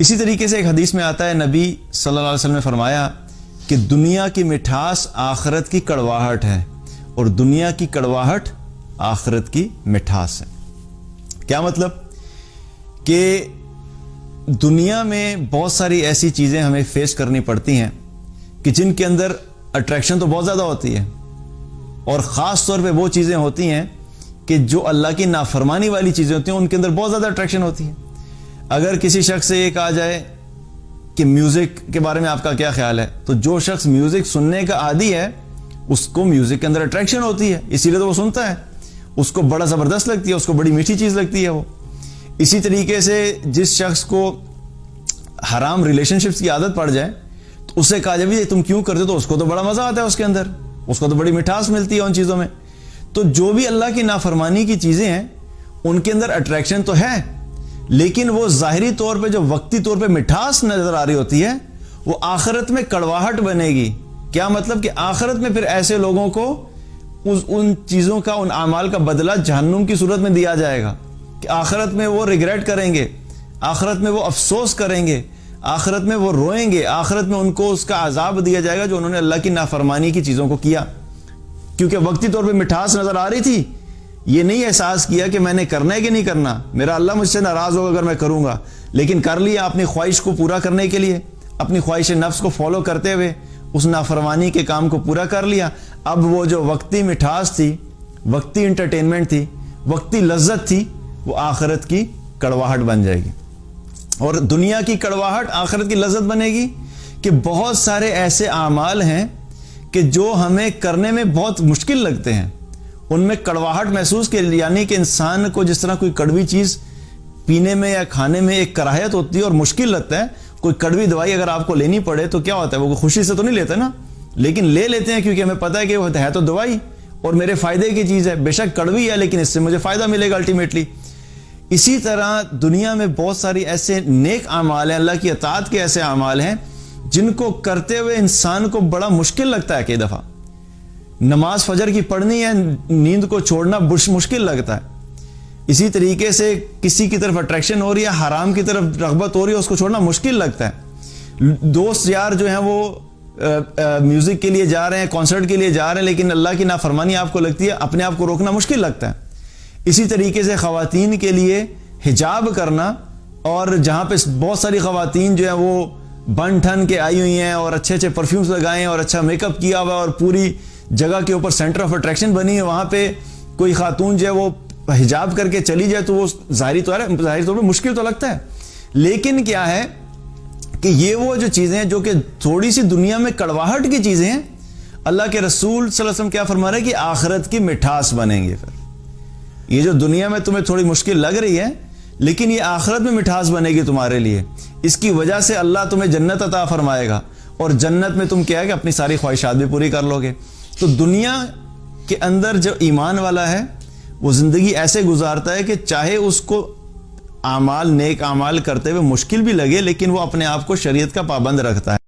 اسی طریقے سے ایک حدیث میں آتا ہے، نبی صلی اللہ علیہ وسلم نے فرمایا کہ دنیا کی مٹھاس آخرت کی کڑواہٹ ہے اور دنیا کی کڑواہٹ آخرت کی مٹھاس ہے۔ کیا مطلب؟ کہ دنیا میں بہت ساری ایسی چیزیں ہمیں فیس کرنی پڑتی ہیں کہ جن کے اندر اٹریکشن تو بہت زیادہ ہوتی ہے، اور خاص طور پہ وہ چیزیں ہوتی ہیں کہ جو اللہ کی نافرمانی والی چیزیں ہوتی ہیں ان کے اندر بہت زیادہ اٹریکشن ہوتی ہے۔ اگر کسی شخص سے یہ کہا جائے کہ میوزک کے بارے میں آپ کا کیا خیال ہے، تو جو شخص میوزک سننے کا عادی ہے اس کو میوزک کے اندر اٹریکشن ہوتی ہے، اسی لیے تو وہ سنتا ہے، اس کو بڑا زبردست لگتی ہے، اس کو بڑی میٹھی چیز لگتی ہے وہ۔ اسی طریقے سے جس شخص کو حرام ریلیشن شپس کی عادت پڑ جائے تو اس سے کہا جائے بھی تم کیوں کرتے، تو اس کو تو بڑا مزہ آتا ہے، اس کے اندر اس کو تو بڑی مٹھاس ملتی ہے ان چیزوں میں۔ تو جو بھی اللہ کی نافرمانی کی چیزیں ہیں ان کے اندر اٹریکشن تو ہے، لیکن وہ ظاہری طور پہ جو وقتی طور پہ مٹھاس نظر آ رہی ہوتی ہے وہ آخرت میں کڑواہٹ بنے گی۔ کیا مطلب؟ کہ آخرت میں پھر ایسے لوگوں کو ان چیزوں کا، ان اعمال کا بدلہ جہنم کی صورت میں دیا جائے گا، کہ آخرت میں وہ ریگریٹ کریں گے، آخرت میں وہ افسوس کریں گے، آخرت میں وہ روئیں گے، آخرت میں ان کو اس کا عذاب دیا جائے گا جو انہوں نے اللہ کی نافرمانی کی چیزوں کو کیا۔ کیونکہ وقتی طور پہ مٹھاس نظر آ رہی تھی، یہ نہیں احساس کیا کہ میں نے کرنا ہے کہ نہیں کرنا، میرا اللہ مجھ سے ناراض ہوگا اگر میں کروں گا، لیکن کر لیا اپنی خواہش کو پورا کرنے کے لیے، اپنی خواہش نفس کو فالو کرتے ہوئے اس نافرمانی کے کام کو پورا کر لیا۔ اب وہ جو وقتی مٹھاس تھی، وقتی انٹرٹینمنٹ تھی، وقتی لذت تھی، وہ آخرت کی کڑواہٹ بن جائے گی، اور دنیا کی کڑواہٹ آخرت کی لذت بنے گی۔ کہ بہت سارے ایسے اعمال ہیں کہ جو ہمیں کرنے میں بہت مشکل لگتے ہیں، ان میں کڑواہٹ محسوس کے، یعنی کہ انسان کو جس طرح کوئی کڑوی چیز پینے میں یا کھانے میں ایک کراہیت ہوتی ہے اور مشکل لگتا ہے، کوئی کڑوی دوائی اگر آپ کو لینی پڑے تو کیا ہوتا ہے، وہ خوشی سے تو نہیں لیتے نا، لیکن لے لیتے ہیں کیونکہ ہمیں پتہ ہے کہ وہ ہے تو دوائی اور میرے فائدے کی چیز ہے، بے شک کڑوی ہے لیکن اس سے مجھے فائدہ ملے گا الٹیمیٹلی۔ اسی طرح دنیا میں بہت ساری ایسے نیک اعمال ہیں، اللہ کی اطاعت کے ایسے اعمال ہیں جن کو کرتے ہوئے انسان کو بڑا مشکل لگتا ہے۔ کئی دفعہ نماز فجر کی پڑھنی ہے، نیند کو چھوڑنا مشکل لگتا ہے۔ اسی طریقے سے کسی کی طرف اٹریکشن ہو رہی ہے، حرام کی طرف رغبت ہو رہی ہے، اس کو چھوڑنا مشکل لگتا ہے۔ دوست یار جو ہیں وہ میوزک کے لیے جا رہے ہیں، کانسرٹ کے لیے جا رہے ہیں، لیکن اللہ کی نافرمانی آپ کو لگتی ہے، اپنے آپ کو روکنا مشکل لگتا ہے۔ اسی طریقے سے خواتین کے لیے حجاب کرنا، اور جہاں پہ بہت ساری خواتین جو ہیں وہ بن ٹھن کے آئی ہوئی ہیں اور اچھے اچھے پرفیومز لگائے ہیں اور اچھا میک اپ کیا ہوا ہے اور پوری جگہ کے اوپر سینٹر آف اٹریکشن بنی ہے، وہاں پہ کوئی خاتون جو ہے وہ حجاب کر کے چلی جائے تو وہ ظاہری طور پہ مشکل تو لگتا ہے، لیکن کیا ہے کہ یہ وہ جو چیزیں ہیں جو کہ تھوڑی سی دنیا میں کڑواہٹ کی چیزیں ہیں، اللہ کے رسول صلی اللہ علیہ وسلم کیا فرما رہے ہیں کہ آخرت کی مٹھاس بنیں گے۔ پھر یہ جو دنیا میں تمہیں تھوڑی مشکل لگ رہی ہے، لیکن یہ آخرت میں مٹھاس بنے گی تمہارے لیے، اس کی وجہ سے اللہ تمہیں جنت عطا فرمائے گا، اور جنت میں تم کیا ہے کہ اپنی ساری خواہشات بھی پوری کر لو گے۔ تو دنیا کے اندر جو ایمان والا ہے وہ زندگی ایسے گزارتا ہے کہ چاہے اس کو اعمال، نیک اعمال کرتے ہوئے مشکل بھی لگے، لیکن وہ اپنے آپ کو شریعت کا پابند رکھتا ہے۔